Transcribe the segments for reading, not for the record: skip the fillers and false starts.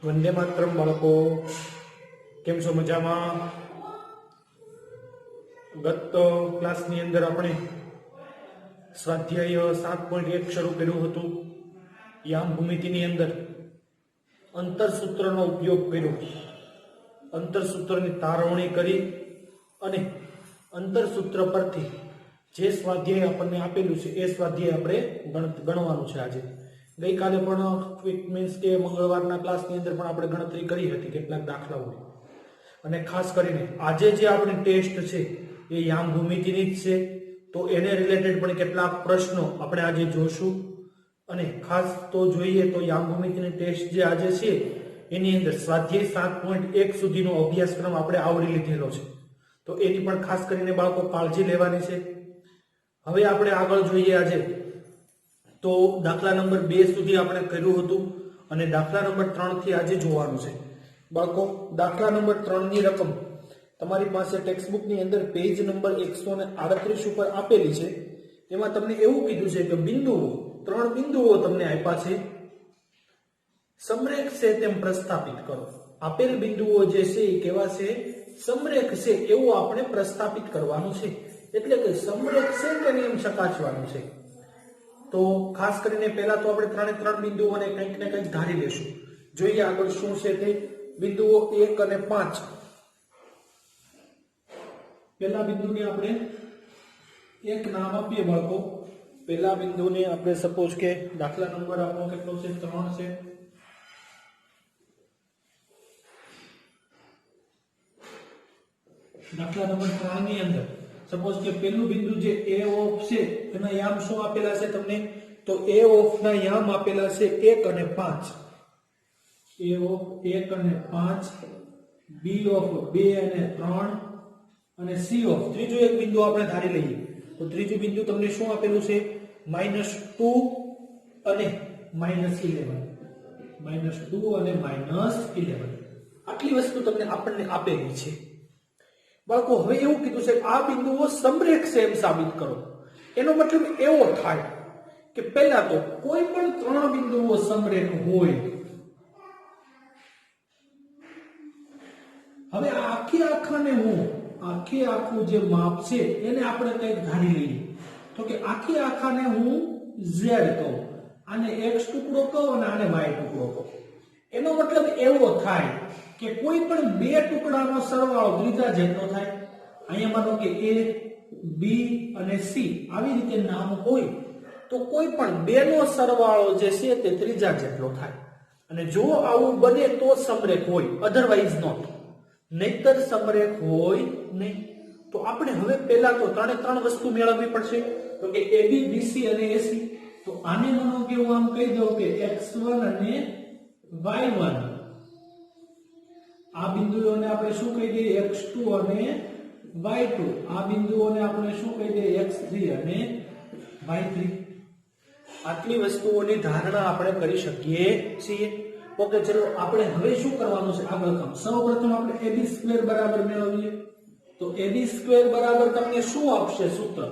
વંદે માતરમ બાળકો, કેમ છો? મજામાં? ગત ક્લાસની અંદર આપણે સ્વાધ્યાય 7.1 શરૂ કર્યું હતું. યામ ભૂમિતિની અંદર અંતરસૂત્રનો ઉપયોગ કર્યો, અંતરસૂત્રની તારવણી કરી અને અંતરસૂત્ર પરથી જે સ્વાધ્યાય આપણને આપેલું છે એ સ્વાધ્યાય આપણે ગણવાનું છે. આજે ગઈકાલે પણ ક્વિક મીન્સ કે મંગળવારના ક્લાસની અંદર પણ આપણે ગણતરી કરી હતી કેટલાક દાખલાઓ, અને ખાસ કરીને આજે જે આપણી ટેસ્ટ છે એ યામ ભૂમિતિની જ છે. તો એને રિલેટેડ પણ કેટલાક પ્રશ્નો આપણે આજે જોશું. અને ખાસ તો જોઈએ તો યામ ભૂમિતિની ટેસ્ટ જે આજે છે એની અંદર સ્વાધ્યાય 7.1 સુધીનો અભ્યાસક્રમ આપણે આવરી લીધેલો છે. તો એની પણ ખાસ કરીને બાળકો કાળજી લેવાની છે. હવે આપણે આગળ જોઈએ. આજે તો દાખલા નંબર 2 સુધી આપણે કર્યું હતું અને દાખલા નંબર 3 થી આજે જોવાનું છે. બાળકો, દાખલા નંબર 3 ની રકમ તમારી પાસે ટેક્સ્ટબુક ની અંદર પેજ નંબર 138 ઉપર આપેલી છે. તેમાં તમને એવું કીધું છે કે બિંદુઓ, 3 બિંદુઓ તમને આપ્યા છે, સમરેખ છે તેમ પ્રસ્થાપિત કરો. આપેલ બિંદુઓ જે છે એ કેવા છે? સમરેખ છે એવું આપણે પ્રસ્થાપિત કરવાનું છે. એટલે કે સમરેખ છે કે નહીં એમ ચકાસવાનું છે. તો ખાસ કરીને પહેલા તો આપણે 3 બિંદુઓને કંઈક ને કંઈક ધારી લેશું. જોઈએ આગળ શું છે તે. બિંદુઓ 1 અને 5. પહેલા બિંદુને આપણે એક નામ આપીએ બાળકો. પહેલા બિંદુને આપણે સપોઝ કે દાખલા નંબર આપણો કેટલો છે? 3 છે. દાખલા નંબર 3 ની અંદર સપોઝ કે પહેલું બિંદુ જે a ઓફ છે એના યામ શું આપેલા છે તમને? તો a ઓફ ના યામ આપેલા છે 1 અને 5. a ઓફ 1 અને 5, b ઓફ 2 અને 3 અને c ઓફ ત્રીજું એક બિંદુ આપણે ધારી લઈએ. તો ત્રીજું બિંદુ તમને શું આપેલું છે? -2 અને -11. -2 અને -11. આટલી વસ્તુ તમને આપણને આપેલી છે. બાળકો, હવે એવું કીધું છે કે આ બિંદુઓ સમરેખ છે એમ સાબિત કરો. એનો મતલબ એવો થાય કે પહેલા તો કોઈ પણ 3 બિંદુઓ સમરેખ હોય. હવે આખું જે માપ છે એને આપણે કંઈક ધારી લઈએ. તો કે આખાને હું z કહું, આને x ટુકડો કહું અને આને y ટુકડો કહું. એનો મતલબ એવો થાય કે કોઈ પણ બે ટુકડાનો સરવાળો ત્રીજા જેટલો થાય. અહીંયા માનો કે a, b અને c આવી રીતે નામ હોય તો કોઈ પણ બે નો સરવાળો જે છે તે ત્રીજા જેટલો થાય. અને જો આવું બને તો સમરેખ હોય, અધરવાઇઝ નોટ. નહીતર સમરેખ હોય નહીં. તો આપણે હવે પહેલા તો 3 વસ્તુ મેળવવી પડશે. તો કે ab, bc અને ac. તો આને માનો કે હું આમ કહી દઉં કે x1 અને y1. આ બિંદુઓને આપણે શું કહી દઈએ? x2 અને y2. આ બિંદુઓને આપણે શું કહી દઈએ? x3 અને y3. આટલી વસ્તુઓની ધારણા આપણે કરી શકીએ છીએ. ઓકે, ચલો આપણે હવે શું કરવાનું છે આગળ કામ. સૌપ્રથમ આપણે ab² બરાબર મેળવીએ. તો ab² બરાબર તમને શું આપશે સૂત્ર?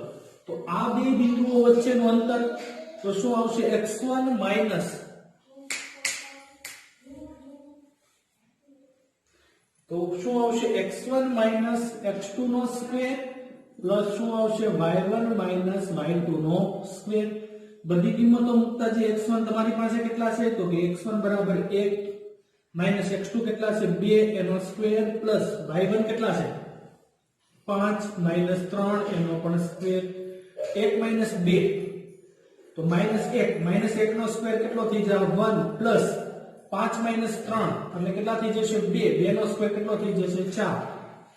તો આ બે બિંદુઓ વચ્ચેનું અંતર તો શું આવશે? x1 માઈનસ તો શું આવશે? x1 માઈનસ x2 નો સ્ક્વેર પ્લસ શું આવશે? y1 માઈનસ y2 નો સ્ક્વેર. બધી કિંમતો મૂકતા જે x1 તમારી પાસે કેટલા છે? તો કે x1 બરાબર 1 માઈનસ x2 કેટલા છે? 2 એનો સ્ક્વેર પ્લસ y1 કેટલા છે? 5 માઈનસ 3 એનો પણ સ્ક્વેર. 1 માઈનસ 2 તો -1 -1 નો સ્ક્વેર કેટલો થઈ જાય? 1 પ્લસ 5 માઈનસ 3 એટલે કેટલા થઈ જશે? 2. 2 નો સ્ક્વેર કેટલો થઈ જશે? 4.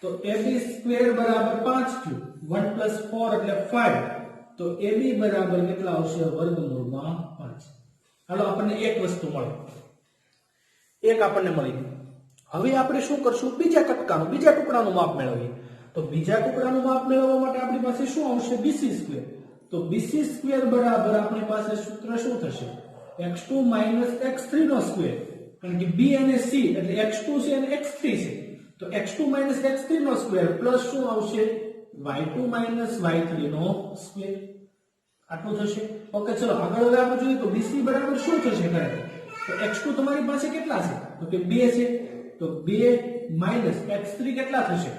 તો ab² બરાબર 5 થયું. 1 પ્લસ 4 એટલે 5. તો ab બરાબર કેટલા આવશે? વર્ગમૂળમાં 5. હાલો, આપણને એક વસ્તુ મળી. એક આપણને મળી ગયું. હવે આપણે શું કરશું? બીજા ટુકડાનું માપ મેળવીએ. તો બીજા ટુકડાનું માપ મેળવવા માટે આપણી પાસે શું આવશે? bc². તો bc² બરાબર આપણી પાસે સૂત્ર શું થશે? x2 માઈનસ x3 નો સ્ક્વેર. કારણ કે b અને c એટલે x2 છે અને x3 છે. તો x2 માઈનસ x3 નો સ્ક્વેર પ્લસ શું આવશે? y2 માઈનસ y3 નો સ્ક્વેર. આટલું થશે. ઓકે, ચલો આગળ હવે આપણે જોઈએ તો bc બરાબર શું થશે? તો x2 તમારી પાસે કેટલા છે? તો કે 2 છે તો 2 માઈનસ x3 કેટલા થશે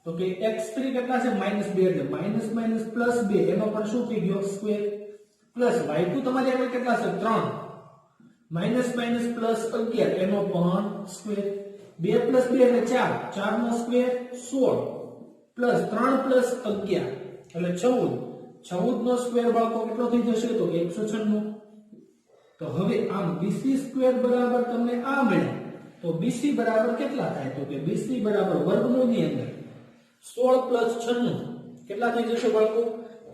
તો કે x3 કેટલા છે -2 એટલે માઈનસ માઈનસ પ્લસ 2 એનો પણ શું થઈ ગયો સ્ક્વેર પ્લસ y2 તમારી આગળ કેટલા છે 3 માઈનસ માઈનસ પ્લસ 11 એનો પણ સ્ક્વેર 2 પ્લસ 2 એટલે 4 4 નો સ્ક્વેર 16 પ્લસ 3 પ્લસ 11 એટલે 14 14 નો સ્ક્વેર બાળકો કેટલો થઈ જશે તો 196 તો હવે આમ BC સ્ક્વેર બરાબર તમને આ મળ્યા તો BC બરાબર કેટલા થાય તો કે BC બરાબર વર્ગમૂળની અંદર 16 પ્લસ 96 કેટલા થઈ જશે બાળકો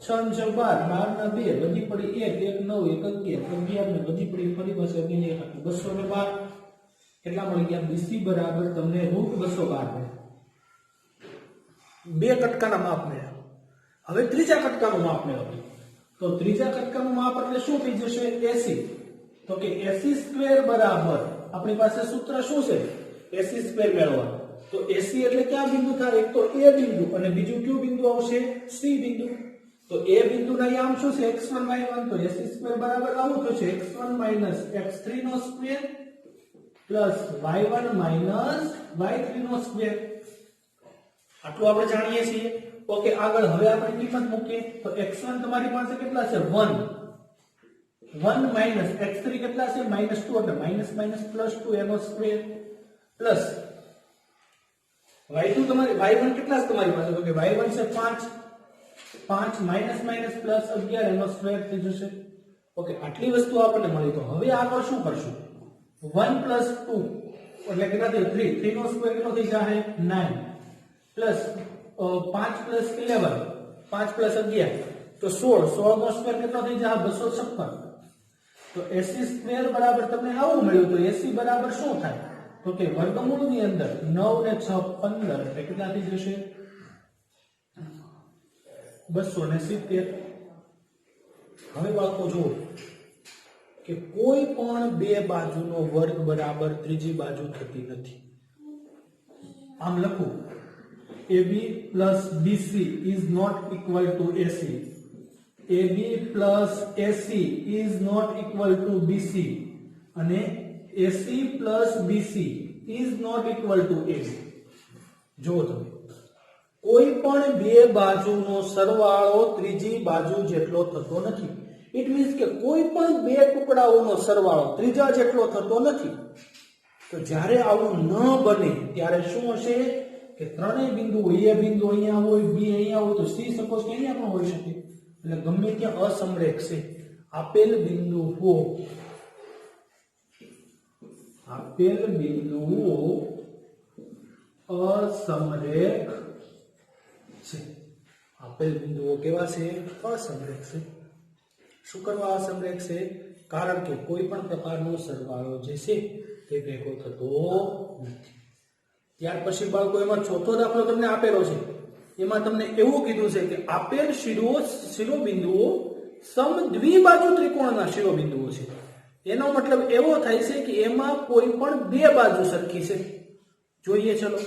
6 6 12 12 ના 2 વધી પડી 1 1 9 1 11 ને વધી પડી ફરી પાસે 212 કેટલા મળી ગયા BC બરાબર તમને √212 મળ્યા બે કટકાના માપ મળ્યા હવે ત્રીજા કટકાનું માપ મેળવ્યું તો ત્રીજા કટકાનું માપ એટલે શું થઈ જશે 80 તો કે AC સ્ક્વેર બરાબર આપણી પાસે સૂત્ર શું છે AC સ્ક્વેર મેળવવાનું તો AC એટલે કયા બિંદુ થાય એક તો A બિંદુ અને બીજું કયું બિંદુ આવશે C બિંદુ તો A બિંદુના યામ શું છે x1 y1 તો AC સ્ક્વેર બરાબર આવું થશે x1 x3 નો સ્ક્વેર પ્લસ y1 y3 નો સ્ક્વેર આટલું આપણે જાણીએ છીએ ઓકે આગળ હવે આપણે કિંમત મૂકીએ તો x1 તમારી પાસે કેટલા છે 1 માઈનસ x3 કેટલા છે -2 એટલે માઈનસ માઈનસ પ્લસ 2 એનો સ્ક્વેર પ્લસ y2 તમારી y1 કેટલા છે તમારી પાસે તો કે y1 છે 5 માઈનસ માઈનસ પ્લસ 11 એનો સ્ક્વેર થઈ જશે ઓકે આટલી વસ્તુ આપણને મળી તો હવે આગળ શું કરશું 1 પ્લસ 2 એટલે કેટલા થઈ 3 નો સ્ક્વેર કેટલો થઈ જશે 9 પ્લસ 5 પ્લસ 11 5 પ્લસ 11 તો 16 નો સ્ક્વેર કેટલો થઈ જશે 256 તો AC સ્ક્વેર બરાબર તમને આવું મળ્યું તો AC બરાબર શું થાય તો કે વર્ગમૂળની અંદર 9 ને 6 15 એટલે કેટલા થઈ જશે 270 હવે બાળકો જુઓ કે કોઈ પણ બે બાજુનો વર્ગ બરાબર ત્રીજી બાજુ થતી નથી આમ લખું AB plus BC is not equal to AC AB plus AC is not equal to BC અને AC plus BC is not equal to AB જો તમે કોઈ પણ બે બાજુનો સરવાળો ત્રીજી બાજુ જેટલો થતો નથી ઇટ મીન્સ કે કોઈ પણ બે ટુકડાઓનો સરવાળો ત્રીજા જેટલો થતો નથી તો જ્યારે આવું ન બને ત્યારે શું હશે કે ત્રણેય બિંદુ A બિંદુ અહીંયા હોય B અહીંયા હોય તો C સપોઝ કે અહીંયા પણ હોઈ શકે એટલે ગમે ત્યાં અસમરેખ છે આપેલ બિંદુઓ અસમરેખ છે આપેલ બિંદુઓ કેવા છે અસમરેખ છે શું કરવા અસમરેખ છે કારણ કે કોઈ પણ પ્રકારનો સરવાળો જે છે તે ભેગો થતો નથી ત્યાર પછી બાળકો એમાં ચોથો દાખલો તમને આપેલો છે એમાં તમને એવું કીધું છે કે આપેલ શિરોબિંદુઓ સમદ્વિબાજુ ત્રિકોણના શિરોબિંદુઓ છે એનો મતલબ એવો થાય છે કે એમાં કોઈ પણ બે બાજુ સરખી છે જોઈએ ચલો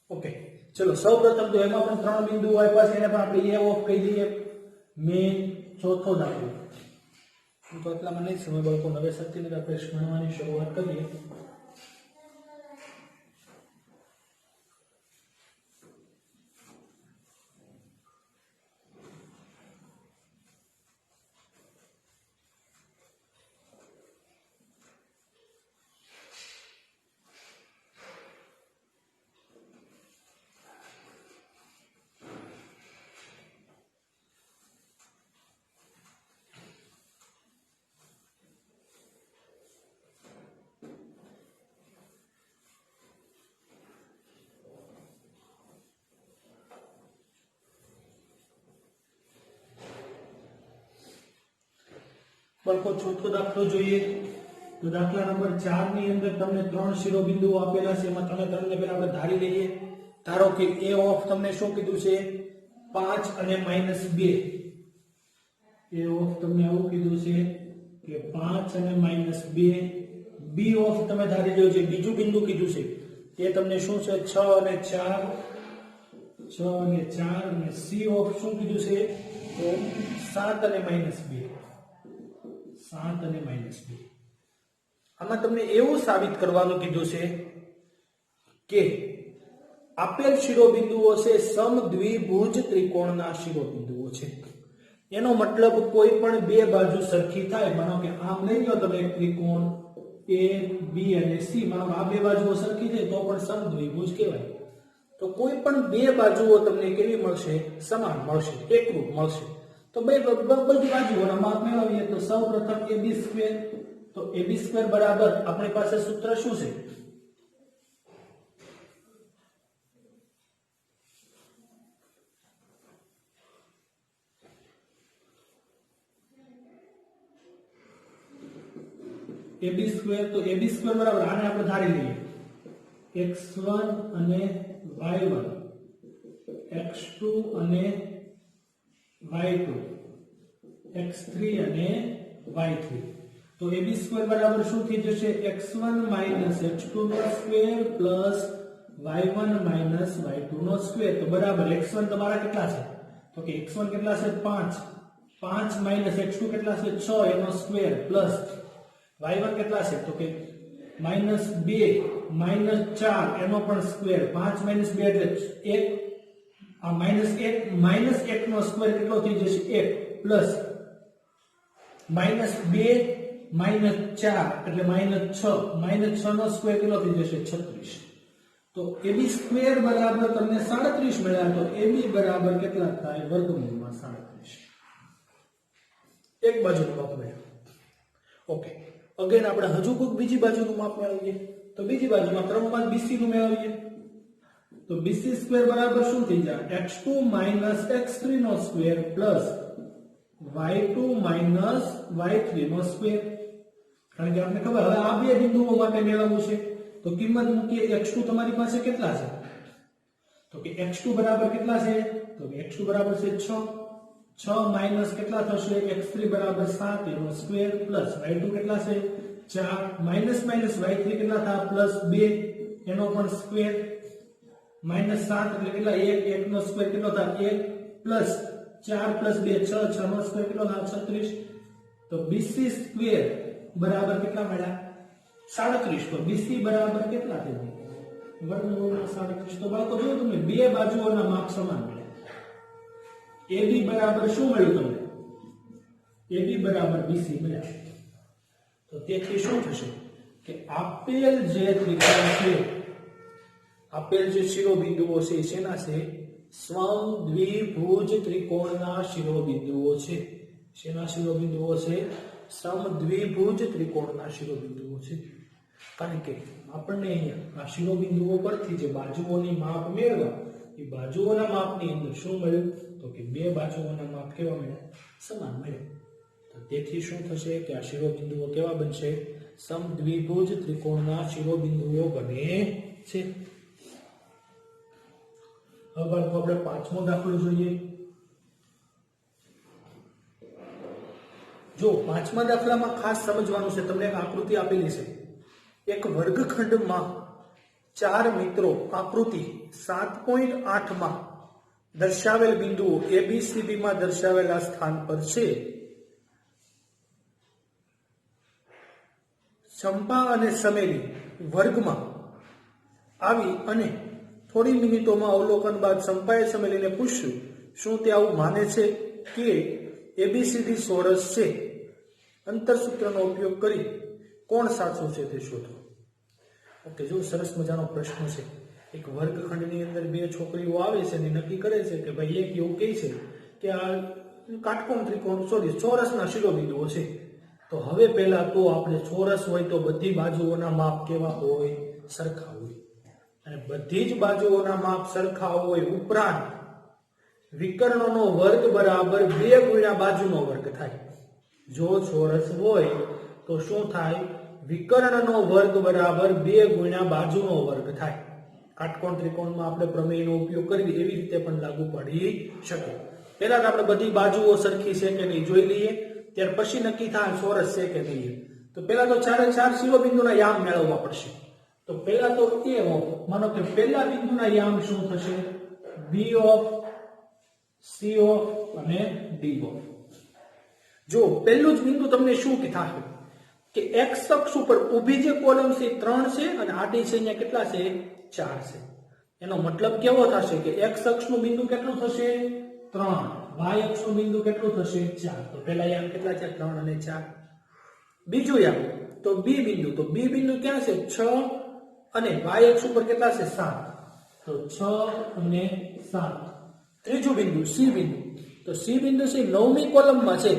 ઓકે ચલો સૌપ્રથમ તો એમાં પણ ત્રણ બિંદુઓ આપ્યા છે એને પણ આપણે A ઓફ કહી દઈએ મેન ચોથો દાખલો તો એટલામાં નહીં સમય બાળકો નવેસરથી આપણે ગણવાની શરૂઆત કરીએ બાળકો ચોથો દાખલો જોઈએ તો દાખલા નંબર 4 ની અંદર તમને ત્રણ શિરોબિંદુઓ આપેલા છે એમાં તમે ત્રણને પહેલા આપણે ધારી લઈએ ધારો કે A ઓફ તમને શું કીધું છે 5 અને -2 A ઓફ તમને આવું કીધું છે કે 5 અને -2 B ઓફ તમે ધારી લ્યો છે બીજું બિંદુ કીધું છે તે તમને શું છે 6 અને 4 અને C ઓફ શું કીધું છે તો 7 અને -2 7 અને -2 આમાં તમને એવું સાબિત કરવાનું કીધું છે કે આપેલ શિરોબિંદુઓ છે સમદ્વિભુજ ત્રિકોણના શિરોબિંદુઓ છે. એનો મતલબ કોઈ પણ બે બાજુ સરખી થાય, માનો કે આમ લઈ લો તમે એક ત્રિકોણ A B અને C, માનો આ બે બાજુઓ સરખી થાય તો પણ સમદ્વિભુજ કહેવાય. તો કોઈ પણ બે બાજુઓ તમને કેવી મળશે? સમાન મળશે, એકરૂપ મળશે. તો બધી બાજુઓના માપ મેળવીએ તો સૌપ્રથમ AB², તો AB² બરાબર આપણી પાસે સૂત્ર શું છે? AB², તો AB² બરાબર આને આપણે ધારી લઈએ x1 અને y1, x2 અને y2, x3 અને y3. તો AB² બરાબર શું થઈ જશે? x1 - x2² plus y1 - y2². તો બરાબર x1 તમારા કેટલા છે? તો કે x1 કેટલા છે? 5. 5 - x2 કેટલા છે? 6 એનો સ્ક્વેર પ્લસ y1 કેટલા છે? તો કે -2 - 4 એનો પણ સ્ક્વેર. 5 - 2 એટલે 1. આ -1 નો સ્ક્વેર કેટલો થઈ જશે? 1 પ્લસ -2 - 4 એટલે -6 નો સ્ક્વેર કેટલો થઈ જશે? 36. તો AB² બરાબર તમને 37 મળ્યા. તો AB બરાબર કેટલા થાય? વર્ગમૂળમાં 37. એક બાજુનું માપ મળ્યું. ઓકે, અગેન આપણે હજુ કોઈ બીજી બાજુનું માપ મેળવીએ. તો બીજી બાજુમાં ક્રમમાં BC નું મેળવીએ. તો BC² બરાબર શું થઈ જાય? x2 - x3² plus y2 - y3². કારણ કે આપણે ખબર હવે આ બે બિંદુઓ માટે મેળવવું છે. તો કિંમત મૂકીએ. x2 તમારી પાસે કેટલા છે? તો કે x2 બરાબર કેટલા છે? તો કે x2 બરાબર છે 6. 6 માઈનસ કેટલા થશે? x3 બરાબર 7 એનો સ્ક્વેર પ્લસ y2 કેટલા છે? 4 માઈનસ y3 કેટલા થાય? પ્લસ 2 એનો પણ સ્ક્વેર -7 એટલે કેટલા? 1 નો સ્ક્વેર કેટલો થાય? 1 પ્લસ 4 પ્લસ 2 6 6 નો સ્ક્વેર કેટલો થાય? 36. તો BC² બરાબર કેટલા મળ્યા? 37. તો BC બરાબર કેટલા થઈ ગયા? વર્ગમૂળમાં 37. તો બાળકો જોયું તમને બે બાજુઓના માપ સમાન મળ્યા. AB બરાબર શું મળ્યું તમને? AB બરાબર BC મળ્યા. તો તેથી શું થશે કે આપેલ જે ત્રિકોણ છે, આપેલ જે શિરોબિંદુઓ છે શેના છે? સમદ્વિભુજ ત્રિકોણના શિરોબિંદુઓ છે. શેના શિરોબિંદુઓ છે? સમદ્વિભુજ ત્રિકોણના શિરોબિંદુઓ છે. કારણ કે આપણને અહીંયા આ શિરોબિંદુઓ પરથી જે બાજુઓની માપ મેળવવા, એ બાજુઓના માપની અંદર શું મળ્યું? તો કે બે બાજુઓના માપ કેવા મળ્યા? સમાન મળ્યા. તો તેથી શું થશે કે આ શિરોબિંદુઓ કેવા બનશે? સમદ્વિભુજ ત્રિકોણના શિરોબિંદુઓ બને છે. હવે બાળકો આપણે પાંચમો દાખલો જોઈએ. જો પાંચમા દાખલામાં ખાસ સમજવાનું છે, તમને એક આકૃતિ આપેલી છે. એક વર્ગખંડમાં 4 મિત્રો આકૃતિ 7.8 માં દર્શાવેલ બિંદુઓ ABCD માં દર્શાવેલા સ્થાન પર છે. ચંપા અને સમેલી વર્ગમાં આવી અને થોડી મિનિટોમાં અવલોકન બાદ ચંપાએ સમેલીને પૂછ્યું, શું તે આવું માને છે કે ABCD ચોરસ છે? અંતરસૂત્રનો ઉપયોગ કરી કોણ સાચું છે તે શોધો. ઓકે, જો સરસ મજાનો પ્રશ્ન છે. એક વર્ગખંડની અંદર બે છોકરીઓ આવે છે અને નક્કી કરે છે કે ભાઈ એક એવું કહે છે કે આ કાટકોણ ત્રિકોણ ચોરસના શિરોબિંદુઓ છે. તો હવે પહેલા તો આપણે ચોરસ હોય તો બધી બાજુઓના માપ કેવા હોય? સરખા હોય. અને બધી જ બાજુઓના માપ સરખા હોય ઉપરાંત વિકર્ણનો વર્ગ બરાબર 2 ગુણ્યા બાજુનો વર્ગ થાય. જો ચોરસ હોય તો શું થાય? વિકર્ણનો વર્ગ બરાબર 2 ગુણ્યા બાજુનો વર્ગ થાય. કાટકોણ ત્રિકોણમાં આપણે પ્રમેયનો ઉપયોગ કરી એવી રીતે પણ લાગુ પડી શકે. પહેલા તો આપણે બધી બાજુઓ સરખી છે કે નહીં જોઈ લઈએ, ત્યાર પછી નક્કી થાય ચોરસ છે કે નહીં. તો પહેલા તો ચારે ચાર શિરોબિંદુના યામ મેળવવા પડશે. તો પહેલા તો A ઓફ, માનો કે પહેલા બિંદુના યામ શું થશે? B ઓફ, C ઓફ અને D ઓફ. જો પહેલું જ બિંદુ તમને શું થાય? કે x અક્ષ ઉપર ઊભી જે કોલમ છે 3 છે અને આડી છે અહીંયા કેટલા છે 4 છે. એનો મતલબ કેવો થશે કે x અક્ષનું બિંદુ કેટલું થશે 3, y અક્ષનું બિંદુ કેટલું થશે 4. તો પહેલા યામ કેટલા છે 3 અને 4. બીજું યામ તો b બિંદુ, તો b બિંદુ ક્યાં છે 6 અને y અક્ષ ઉપર કેટલા છે 7, તો 6 અને 7. ત્રીજું બિંદુ c બિંદુ, તો c બિંદુ છે 9મી કોલમમાં છે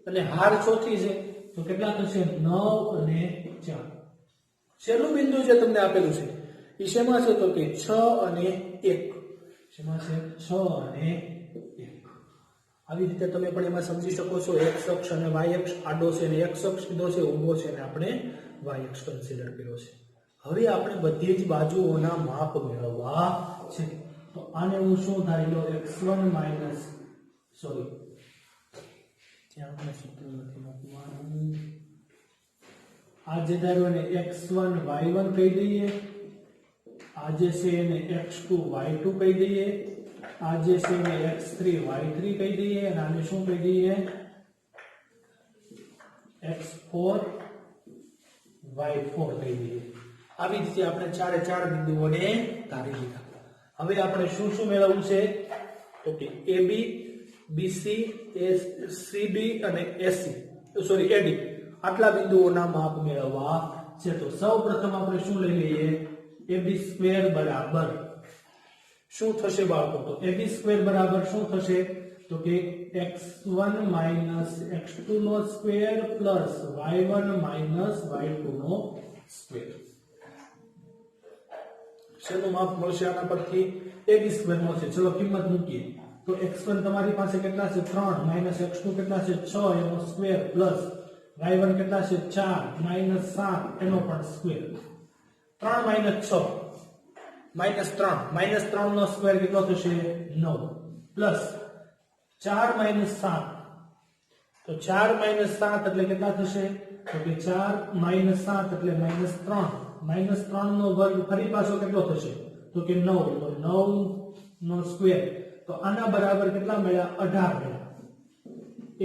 અને હાર ચોથી છે, તો કેટલા થશે 9 અને 4. છેલ્લું બિંદુ જે તમને આપેલું છે એ શેમાં છે તો કે 6 અને 1. શેમાં છે 6 અને 1. આવી રીતે તમે પણ એમાં સમજી શકો છો x અક્ષ અને y અક્ષ આડો છે અને x અક્ષ કીધો છે ઊભો છે અને આપણે y અક્ષ કન્સિડર કર્યો છે. હવે આપણે બધી જ બાજુઓના માપ મેળવવા છે. તો આને હું શું ધારી લો x1 માઈનસ સોરી ત્યાં આપણે સૂત્ર નથી મૂકવાનું. આ જે ધાર્યું એને x1 y1 કહી દઈએ, આ જે છે એને x2 y2 કહી દઈએ, આ જે છે એને x3 y3 કહી દઈએ અને આને શું કહી દઈએ x4 y4 કહી દઈએ. આવી રીતે આપણે ચારે ચાર બિંદુઓને ધારી લીધા. હવે આપણે શું શું મેળવવું છે તો કે AB, BC, CD અને AC સોરી AD આટલા બિંદુઓના માપ મેળવવા છે. તો સૌપ્રથમ આપણે શું લઈ લઈએ AB² બરાબર શું થશે બાળકો, તો AB² બરાબર શું થશે તો કે x1 x2 નો સ્ક્વેર પ્લસ y1 y2 નો સ્ક્વેર. શેનું માપ મળશે આના પરથી AB² મળશે. ચલો કિંમત મૂકીએ તો x1 તમારી પાસે કેટલા છે 3 x2 કેટલા છે 6 એનો સ્ક્વેર પ્લસ y1 કેટલા છે 4 7 એનો પણ સ્ક્વેર. 3 6 -3 નો સ્ક્વેર કેટલો થશે 9 પ્લસ 4 7 તો 4 7 એટલે કેટલા થશે તો કે 4 7 એટલે -3 -3 નો વર્ગ ફરી પાછો કેટલો થશે તો કે 9 તો 9 નો સ્ક્વેર. તો આના બરાબર કેટલા મળ્યા 18 મળ્યા.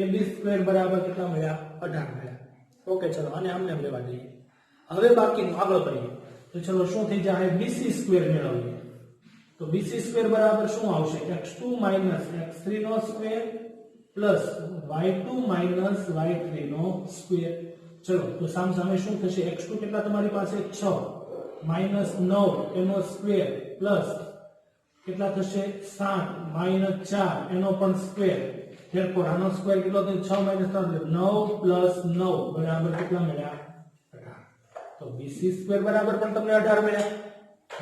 AB² બરાબર કેટલા મળ્યા 18 મળ્યા. ઓકે ચલો આને આમને લેવા દઈએ. હવે બાકીનું આગળ કરીએ તો ચલો શું થઈ જાય BC² મેળવીએ. તો BC² બરાબર શું આવશે x2 x3 નો સ્ક્વેર પ્લસ y2 y3 નો સ્ક્વેર. ચલો તો સામે શું થશે x2 કેટલા તમારી પાસે 6 -9 એનો સ્ક્વેર પ્લસ કેટલા થશે 7 -4 એનો પણ સ્ક્વેર. therefore આનો સ્ક્વેર કેટલો થશે 6 3 9 પ્લસ 9 બરાબર કેટલા મળ્યા 18. તો BC² બરાબર પણ તમને 18 મળ્યા.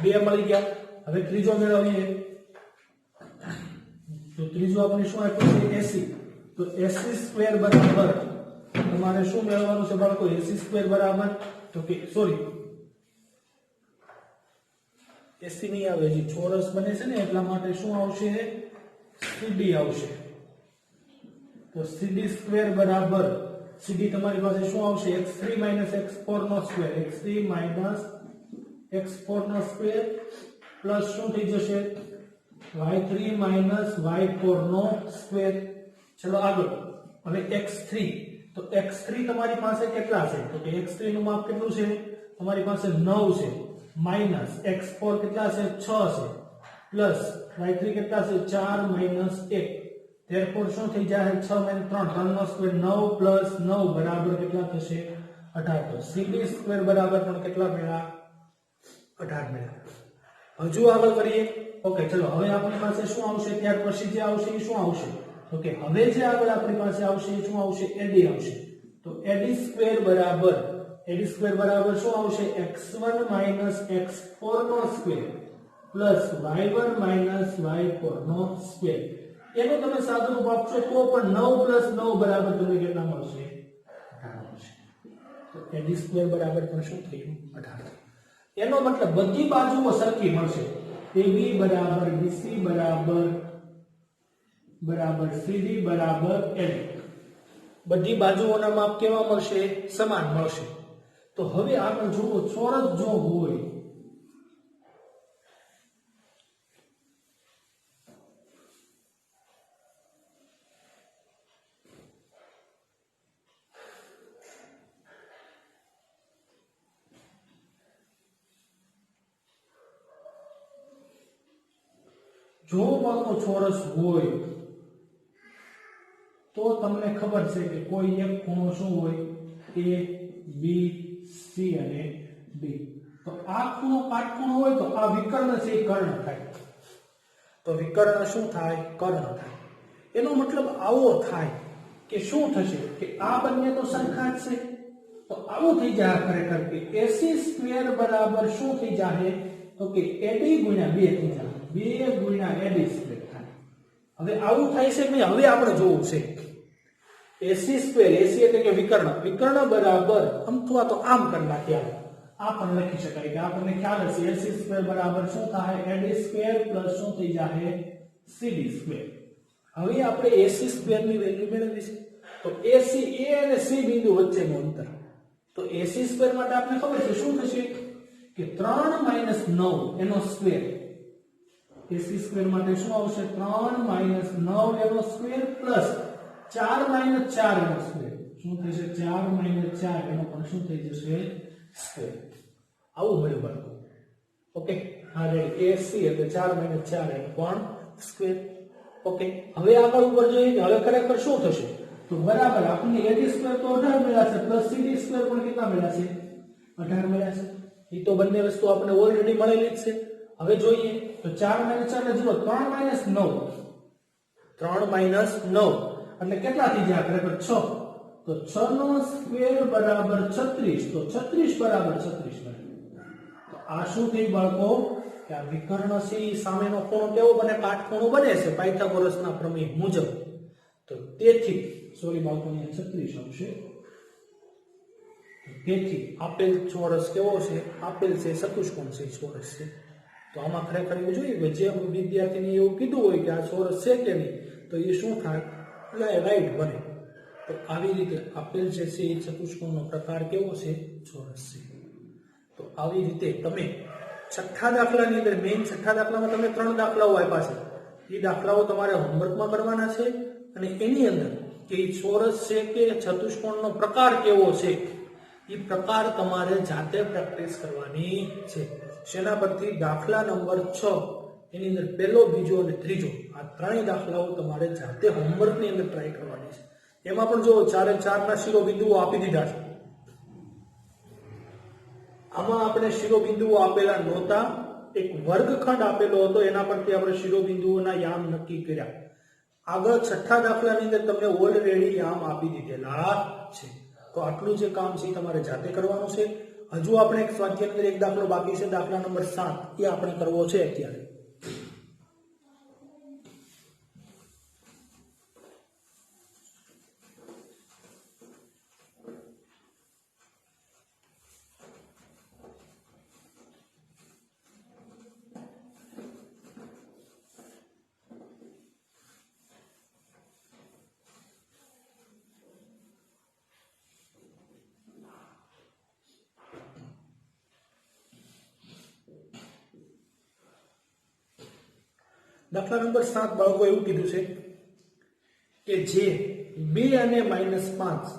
બે મળી ગયા. હવે ત્રીજો મેળવીએ તો ત્રીજો આપણે શું આપ્યું છે AC. તો AC² બરાબર તમારે શું મેળવવાનું છે બાળકો AC² બરાબર તો કે સોરી AC નહીં આવે જે ચોરસ બને છે ને એટલા માટે શું આવશે CD આવશે. તો CD² બરાબર CD તમારી પાસે શું આવશે x3 x4 નો સ્ક્વેર x3 x4 નો સ્ક્વેર પ્લસ શું થઈ જશે y3 y4 નો સ્ક્વેર. ચલો આગળ હવે x3 તો x3 તમારી પાસે કેટલા છે તો કે x3 નું માપ કેટલું છે તમારી પાસે 9 છે માઈનસ x4 કેટલા છે 6 છે પ્લસ y3 કેટલા છે 4 1. therefore શું થઈ જાય 6 3 નો સ્ક્વેર 9 પ્લસ 9 બરાબર કેટલા થશે 18. તો CD² બરાબર પણ કેટલા મળ્યા 18 મળ્યા. હજુ આગળ કરીએ. ઓકે ચલો હવે આપણી પાસે શું આવશે ત્યાર પછી જે આવશે એ શું આવશે તો કે હવે જે આગળ આપણી પાસે આવશે એ શું આવશે AD આવશે. તો AD² બરાબર શું આવશે x1 x4 નો સ્ક્વેર પ્લસ y1 y4 નો સ્ક્વેર. એનો તમે સાદું રૂપ આપશો તો પણ 9 પ્લસ 9 બરાબર તમને કેટલા મળશે 18 મળશે. તો AD² બરાબર પણ શું થયું 18. એનો મતલબ બધી બાજુઓ સરખી મળશે. AB બરાબર BC બરાબર CD બરાબર AD બધી બાજુઓના માપ કેવા મળશે સમાન મળશે. તો હવે આગળ જુઓ ચોરસ જો હોય જો બાળકો ચોરસ હોય તો તમને ખબર છે કે કોઈ એક ખૂણો શું હોય A B C અને D તો આ ખૂણો કાટખૂણો હોય તો આ વિકર્ણ છે એ કર્ણ થાય તો વિકર્ણ શું થાય કર્ણ થાય એનો મતલબ આવો થાય કે શું થશે કે આ બંને તો સરખા જ છે તો આવું થઈ જાય ખરેખર કે AC² બરાબર શું થઈ જાય તો કે AD ગુણ્યા 2 થઈ જાય 2 ગુણ્યા AD² થાય હવે આવું થાય છે કે હવે આપણે જોવું છે AC² AC એટલે કે વિકર્ણ બરાબર અથવા તો આમ કરી નાખ્યા આ પણ લખી શકાય કે આપણને ખ્યાલ હશે AC² બરાબર શું થાય AD² પ્લસ શું થઈ જાય CD². હવે આપણે AC² ની વેલ્યુ મેળવવી છે તો AC A અને C બિંદુ વચ્ચેનું અંતર તો AC² માટે આપણે ખબર છે શું થશે કે 3 - 9 એનો સ્ક્વેર AC² માટે શું આવશે 3 - 9 એનો સ્ક્વેર પ્લસ 4 - 4 એનો સ્ક્વેર શું થશે 4 - 4 એનો પણ શું થઈ જશે સ્ક્વેર આવું મળ્યું બાળકો ઓકે હા રેડી AC એટલે 4 - 4 એનો પણ સ્ક્વેર ઓકે હવે આગળ ઉપર જોઈએ કે હવે ખરેખર શું થશે તો બરાબર આપણને AD² તો 18 મળ્યા છે પ્લસ CD² પણ કેટલા મળ્યા છે 18 મળ્યા છે એ તો બંને વસ્તુ આપણે ઓલરેડી મળેલી જ છે હવે જોઈએ તો 4 - 4 એટલે 3 - 9 3 - 9 એટલે કેટલા થઈ જાય ખરેખર 6 તો 6 નો સ્ક્વેર બરાબર 36 તો 36 બરાબર 36 મળે તો આ શું થઈ બાળકો કે આ વિકર્ણ છે સામેનો ખૂણો કેવો બને કાટખૂણો બને છે પાયથાગોરસના પ્રમેય મુજબ તો તેથી સોરી બાળકો અહીંયા 36 આવશે તેથી આપેલ ચોરસ કેવો છે આપેલ છે ચતુષ્કોણ છે ચોરસ છે તો આમાં ખરેખર એવું જોઈએ કે જે વિદ્યાર્થીને એવું કીધું હોય કે આ ચોરસ છે કે નહીં તો એ શું થાય રાઈટ બને તો આવી રીતે આપેલ છે એ ચતુષ્કોણનો પ્રકાર કેવો છે ચોરસ છે તો આવી રીતે તમે છઠ્ઠા દાખલાની અંદર મેઇન છઠ્ઠા દાખલામાં તમે 3 દાખલાઓ આપ્યા છે એ દાખલાઓ તમારે હોમવર્કમાં કરવાના છે અને એની અંદર કે ચોરસ છે કે ચતુષ્કોણનો પ્રકાર કેવો છે એ પ્રકાર તમારે જાતે પ્રેક્ટિસ કરવાની છે શેના પરથી દાખલા નંબર 6 એની અંદર પહેલો બીજો અને ત્રીજો આ ત્રણેય દાખલાઓ તમારે જાતે હોમવર્કની અંદર ટ્રાય કરવાની છે એમાં પણ જો 4 એ 4 ના શિરોબિંદુઓ આપી દીધા છે આમાં આપણે શિરોબિંદુઓ આપેલા નહોતા એક વર્ગખંડ આપેલો હતો એના પરથી આપણે શિરોબિંદુઓના યામ નક્કી કર્યા આગળ છઠ્ઠા દાખલાની અંદર તમને ઓલરેડી યામ આપી દીધેલા છે તો આટલું જે કામ છે તમારે જાતે કરવાનું છે હજુ આપણે એક સ્વાધ્યાયની અંદર એક દાખલો બાકી છે દાખલા નંબર 7 એ આપણે કરવો છે અત્યારે દાખલા નંબર 7 બાળકો એવું કીધું છે કે જે 2 અને -5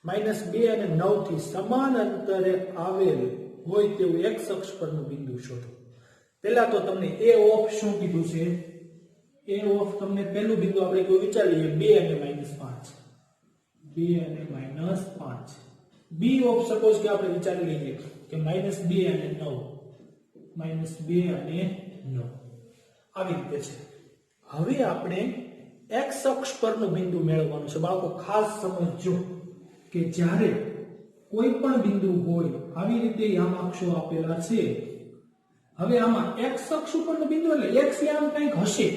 -2 અને 9 થી સમાન અંતરે આવેલ હોય તેવું x અક્ષ પરનું બિંદુ શોધો પહેલા તો તમને a ઓફ શું કીધું છે a ઓફ તમને પહેલું બિંદુ આપણે કોઈ વિચારીએ 2 અને -5 2 અને -5 b ઓફ સપોઝ કે આપણે વિચારી લઈએ કે -2 અને 9 -2 અને 9 આવી રીતે છે હવે આપણે x અક્ષ પરનું બિંદુ મેળવવાનું છે બાળકો ખાસ સમજજો કે જ્યારે કોઈ પણ બિંદુ હોય આવી રીતે યામાક્ષો આપેલા છે હવે આમાં x અક્ષ ઉપરનું બિંદુ એટલે x યામ કંઈક હશે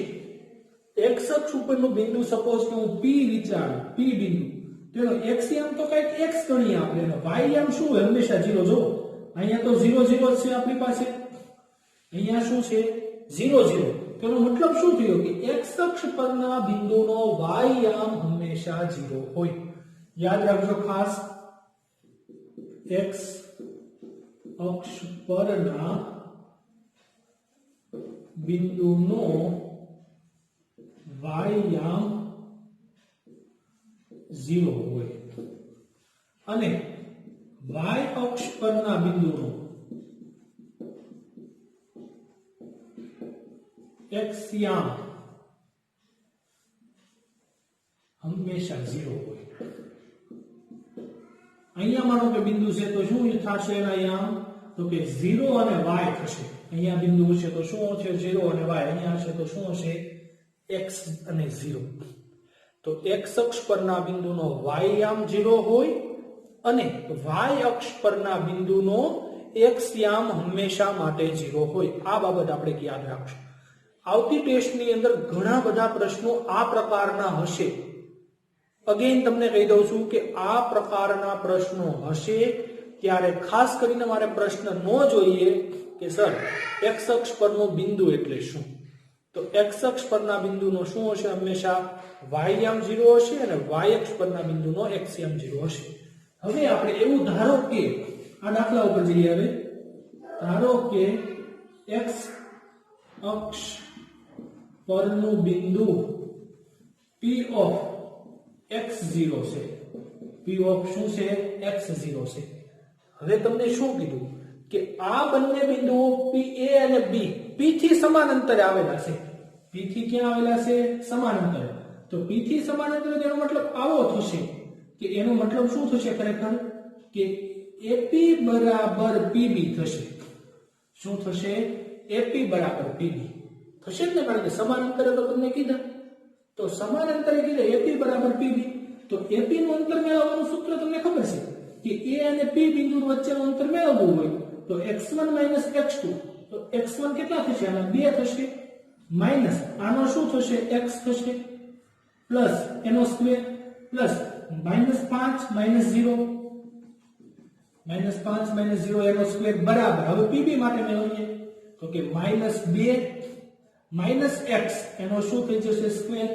x અક્ષ ઉપરનું બિંદુ સપોઝ કે હું p વિચારું p બિંદુ તેનો x યામ તો કંઈક x ગણીએ આપણે એનો y યામ શું હોય હંમેશા 0 જો અહીંયા તો 0 0 છે આપણી પાસે અહીંયા શું છે 0 0 તેનો મતલબ શું થયો કે x અક્ષ પરના બિંદુનો y યામ હંમેશા 0 હોય યાદ રાખજો ખાસ x અક્ષ પરના બિંદુનો y યામ 0 હોય અને y અક્ષ પરના બિંદુનો x યામ હંમેશા 0 હોય. અહીંયા માનો કે બિંદુ છે તો શું થશે એના યામ તો કે 0 અને y થશે. અહીંયા બિંદુ છે તો શું છે 0 અને y. અહીંયા હશે તો શું હશે x અને 0. તો x અક્ષ પરના બિંદુનો y યામ 0 હોય અને y અક્ષ પરના બિંદુનો x યામ હંમેશા માટે 0 હોય. આ બાબત આપણે યાદ રાખશું. આવતી ટેસ્ટની અંદર ઘણા બધા પ્રશ્નો આ પ્રકારના હશે. અગેન તમને કહી દઉં છું કે આ પ્રકારના પ્રશ્નો હશે ત્યારે ખાસ કરીને મારે પ્રશ્ન ન જોઈએ કે સર x અક્ષ પરનો બિંદુ એટલે શું. તો x અક્ષ પરના બિંદુનો શું હશે હંમેશા y યામ 0 હશે અને y અક્ષ પરના બિંદુનો x યામ 0 હશે. હવે આપણે એવું ધારો કે આ દાખલા ઉપર જઈએ. હવે ધારો કે x અક્ષ પરનું બિંદુ p ઓફ x0 છે. p ઓફ શું છે x0 છે. હવે તમને શું કીધું કે આ બંને બિંદુઓ pa અને b p થી સમાન અંતરે આવેલા છે. p થી ક્યાં આવેલા છે સમાન અંતરે. તો p થી સમાન અંતરે તેનો મતલબ આવો થશે કે એનો મતલબ શું થશે ખરેખર કે AP બરાબર PB થશે. શું થશે AP બરાબર PB થશે ને, કારણ કે સમાન અંતરે તો તમને કીધા. તો સમાન અંતરે કીધા AP બરાબર PB. તો AP નું અંતર મેળવવાનું સૂત્ર તમને ખબર છે કે A અને P બિંદુ વચ્ચેનું અંતર મેળવવું હોય તો x1 x2. તો x1 કેટલા થશે આના 2 થશે માઈનસ આનો શું થશે x થશે પ્લસ એનો સ્ક્વેર પ્લસ -5 -0 -5 -0 એનો સ્ક્વેર બરાબર. હવે PB માટે મેળવીએ તો કે -2 - x એનો શું થઈ જશે સ્ક્વેર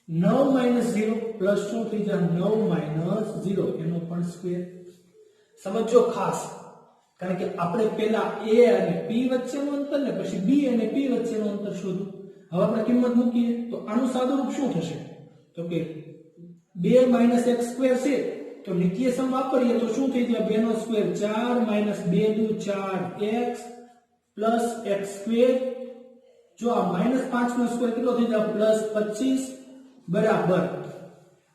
9 - 0 પ્લસ શું થઈ જશે 9 - 0 એનો પણ સ્ક્વેર. સમજો ખાસ, કારણ કે આપણે પહેલા A અને P વચ્ચેનું અંતર ને પછી B અને P વચ્ચેનું અંતર શોધ્યું. હવે આપણે કિંમત મૂકીએ તો આનું સાદુરૂપ શું થશે તો કે 2 - x સ્ક્વેર છે તો નિત્ય સમ વાપરીએ તો શું થઈ જાય 2 નો સ્ક્વેર 4 - 2 દુ 4x પ્લસ x સ્ક્વેર. જો આ -5 નો સ્ક્વેર કેટલો થઈ જાય +25 બરાબર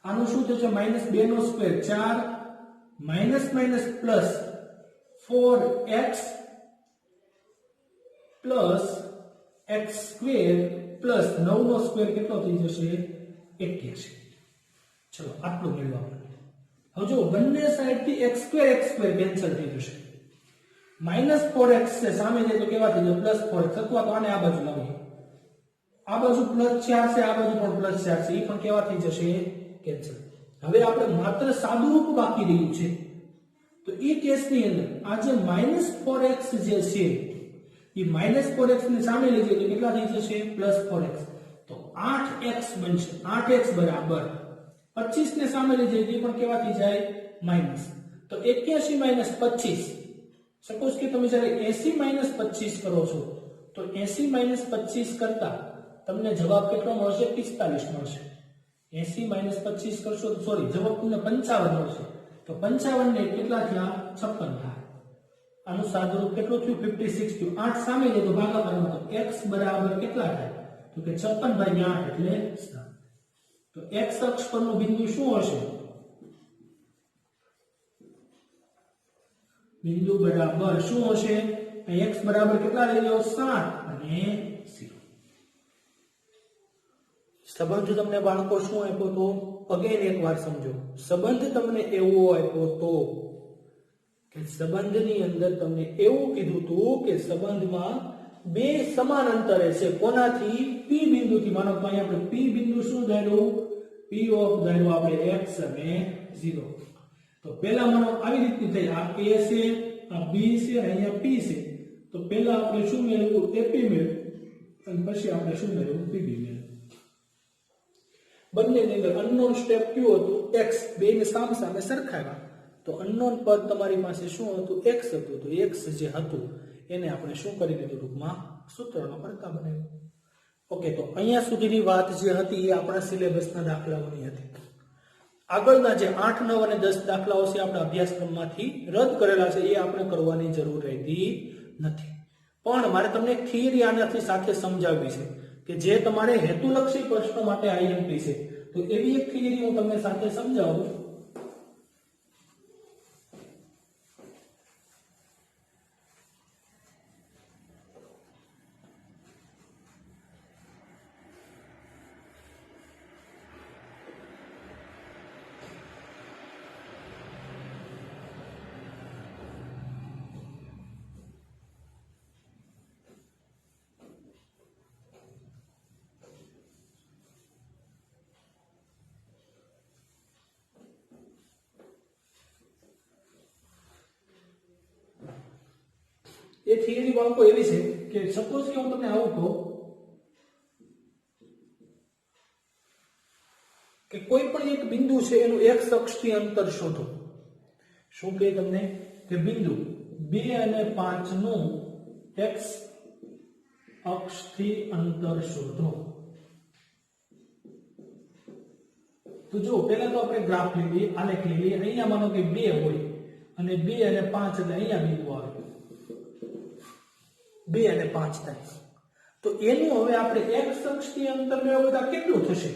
આનું શું થશે -2 નો square 4 minus plus 4x plus x square plus 9 નો સ્ક્વેર કેટલો થઈ જશે 81. ચલો આટલું મેળવવાનું. હવે જો બંને સાઈડ થી x સ્ક્વેર કેન્સલ થઈ જશે. -4x છે સામે જાય તો કેવા થઈ જશે +4x. અથવા તો આને આ બાજુ લાવીએ. આ બાજુ +4 છે આ બાજુ પણ +4 છે. એ પણ કેવા થઈ જશે કેન્સલ. હવે આપણે માત્ર સાદુરૂપ બાકી રહ્યું છે. તો એ કેસની અંદર આ જે -4x જે છે એ -4x ની સામે લઈ જઈએ તો કેટલા થઈ જશે +4x. તો 8x બનશે. 8x બરાબર 25 ને સામે લઈ જઈએ તો પણ કેવા થઈ જાય માઈનસ. તો 81 - 25. સપોઝ કે તમે જ્યારે 80 - 25 કરો છો તો 80 - 25 કરતા તમને જવાબ કેટલો મળશે 45 મળશે. 80 - 25 કરશો તો સોરી જવાબ તમને 55 મળશે. તો 55 ને કેટલા થયા 56 થાય. આનું સાદુરૂપ કેટલું થયું 56 થયું. 8 સામે લે તો ભાગાકારમાં તો x બરાબર કેટલા થાય તો કે 56/8 એટલે 7. તો x અક્ષ પરનું બિંદુ શું હશે બિંદુ બરાબર શું હશે x બરાબર કેટલા લઈ લો 7 અને 0. સંબંધ તમને બાળકો શું આપ્યો તો અગેન એકવાર સમજો. સંબંધ તમને એવો આપ્યો તો કે સંબંધની અંદર તમને એવું કીધું હતું કે સંબંધમાં બે સમાન અંતરે છે. કોનાથી p બિંદુથી. માનો કે અહીંયા આપણે p બિંદુ શું ધાર્યું p ઓફ ધાર્યું આપણે x અને 0. તો પહેલા માનો આવી રીતની થઈ આ a છે આ b છે અને અહીંયા p છે. તો પહેલા આપણે શું મેળવ્યું ap મેળવ્યું અને પછી આપણે શું મેળવ્યું pb મેળવ્યું. બંનેની અંદર અનનોન સ્ટેપ કયું હતું x. બેને સામસામે સરખાવ્યા તો અનનોન પદ તમારી પાસે શું હતું x હતું. તો x જે હતું એને આપણે શું કરી દીધું રૂપમાં સૂત્રનો પડતા બનાવ્યો. ઓકે, તો અહીંયા સુધીની વાત જે હતી એ આપણા સિલેબસના દાખલાઓની હતી. આગળના જે 8, 9 અને 10 દાખલાઓ છે આપણા અભ્યાસક્રમમાંથી રદ કરેલા છે એ આપણે કરવાની જરૂર રહેતી નથી. પણ મારે તમને એક થિયરી આનાથી સાથે સમજાવવી છે કે જે તમારે હેતુલક્ષી પ્રશ્નો માટે આઈએમપી છે. તો એવી એક થિયરી હું તમને સાથે સમજાવું. એ થિયરી બાળકો એવી છે કે સપોઝ કે હું તમને આવું કહું કે કોઈ પણ એક બિંદુ છે એનું x અક્ષથી અંતર શોધો. શું કહે તમને કે બિંદુ 2 અને 5 નું x અક્ષથી અંતર શોધો. તો જો પહેલા તો આપણે ગ્રાફ લઈ લઈએ, આલેખ લઈ લઈએ. અહીંયા માનો કે 2 હોય અને 2 અને 5 એટલે અહીંયા બિંદુ આવે, 2 અને 5 થાય. તો એનું હવે આપણે x અક્ષથી અંતર મેળવતા કેટલું થશે?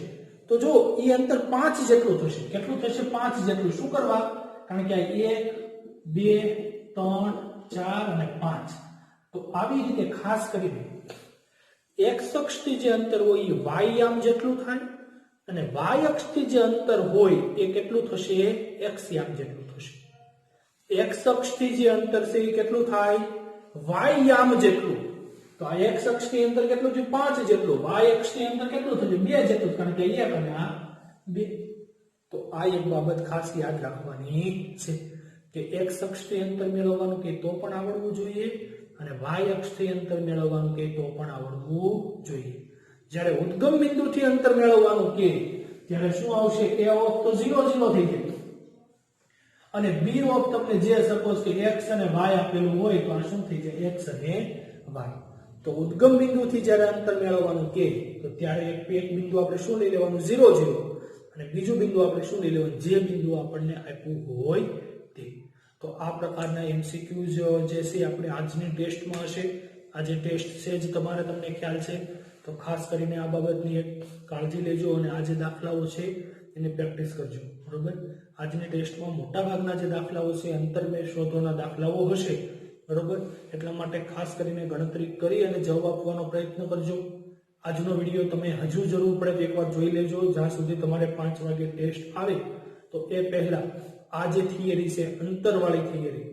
તો જો એ અંતર 5 જેટલું થશે. કેટલું થશે? 5 જેટલું. શું કરવા? કારણ કે આ 1 2 3 4 અને 5. તો આવી રીતે ખાસ કરીને x અક્ષથી જે અંતર હોય એ y યામ જેટલું થાય અને y અક્ષથી જે અંતર હોય એ કેટલું થશે? x યામ જેટલું થશે. x અક્ષથી જે અંતર છે એ કેટલું થાય? y યામ જેટલું. તો આ x અક્ષની અંદર કેટલું છે? 5 જેટલું. y અક્ષની અંદર કેટલું થશે? 2 જેટલું. કારણ કે 1 અને આ 2. તો આ એક બાબત ખાસ યાદ રાખવાની છે કે x અક્ષથી અંતર મેળવવાનું કે તો પણ આવડવું જોઈએ અને y અક્ષથી અંતર મેળવવાનું કે તો પણ આવડવું જોઈએ. જ્યારે ઉદ્ગમ બિંદુથી અંતર મેળવવાનું કે ત્યારે શું આવશે? a ઓફ તો 0 0 થઈ જાય અને b ઓફ તમને જે સપોઝ કે x અને y આપેલું હોય તો આ શું થઈ જાય? x અને y. તો ઉદ્ગમ બિંદુથી જ્યારે અંતર મેળવવાનું કે તો ત્યારે એક બિંદુ આપણે શું લઈ લેવાનું? 0 0 અને બીજું બિંદુ આપણે શું લઈ લેવાનું? જે બિંદુ આપણને આપ્યું હોય તે. તો આ પ્રકારના MCQs જે છે આપણે આજની ટેસ્ટમાં હશે. આજે ટેસ્ટ છે જ તમને ખ્યાલ છે. તો ખાસ કરીને આ બાબતની એક કાળજી લેજો અને આ જે દાખલાઓ છે એને પ્રેક્ટિસ કરજો. બરોબર? આજની ટેસ્ટમાં મોટા ભાગના જે દાખલાઓ છે અંતરમેળ શોધોના દાખલાઓ હશે. બરોબર? એટલા માટે ખાસ કરીને ગણતરી કરી અને જવાબ આપવાનો પ્રયત્ન કરજો. આજનો વિડીયો તમે હજુ જરૂર પડે તો એકવાર જોઈ લેજો. જ્યાં સુધી તમારે 5 વાગે ટેસ્ટ આવે તો એ પહેલા આ જે થિયરી છે અંતરવાળી થિયરી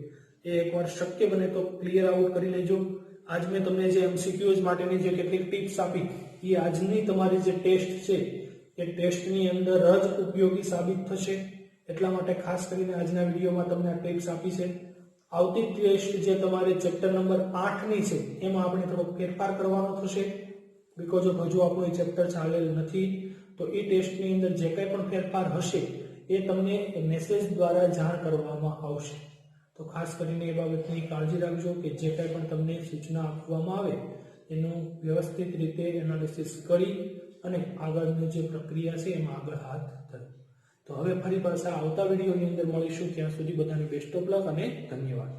એ એકવાર શક્ય બને તો ક્લિયર આઉટ કરી લેજો. આજ મેં તમને જે MCQs માટેની જે કેટલીક ટિપ્સ આપી એ આજની તમારી જે ટેસ્ટ છે એ ટેસ્ટની અંદર જ ઉપયોગી સાબિત થશે. એટલા માટે ખાસ કરીને આજના વિડીયોમાં તમને આ ટિપ્સ આપી છે. આવતી ટેસ્ટ જે તમારે ચેપ્ટર નંબર 8 ની છે એમાં આપણે થોડો ફેરફાર કરવાનો થશે. બીકોઝ ઓફ હજુ આપણું ચેપ્ટર ચાલેલ નથી. તો એ ટેસ્ટની અંદર જે કંઈ પણ ફેરફાર હશે એ તમને મેસેજ દ્વારા જાણ કરવામાં આવશે. તો ખાસ કરીને એ બાબતની કાળજી રાખજો કે જે કંઈ પણ તમને સૂચના આપવામાં આવે એનું વ્યવસ્થિત રીતે એનાલિસિસ કરી અને આગળની જે પ્રક્રિયા છે એમાં આગળ હાથ ધરો. તો હવે ફરી પાછા આવતા વિડીયોની અંદર મળીશું. ત્યાં સુધી બધાને બેસ્ટ ઓફ લક અને ધન્યવાદ.